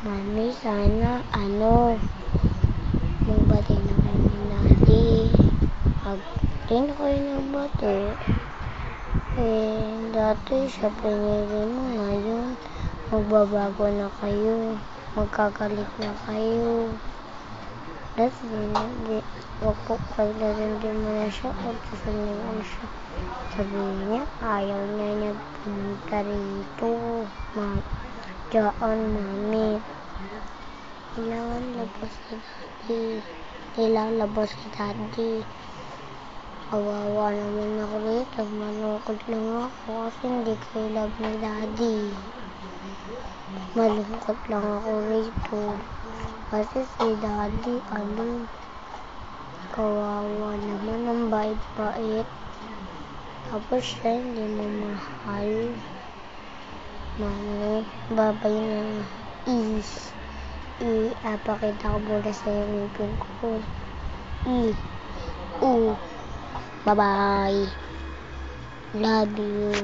Mami, sana, magbati na kayo ni Daddy. Di na kayo nagbato. Dati siya pinili mo, ngayon magbabago na kayo. Magkagalit na kayo. Dati, wag po paglalandi mo na siya o susundin mo siya. Sabihin niya, ayaw niya pumunta rito. Diyan, Mami. Kailangan labas si Daddy. Ilalabas si Daddy. Kawawa naman ako rito. Malungkot lang ako kasi hindi kayo love ni Daddy. Malungkot lang ako rito. Kasi si Daddy, kawawa naman, ang bait-bait. Tapos siya hindi mo mahal. Mami, babay na. Apakita ko muna sa'yo yung ngipin ko. Bye-bye. Love you.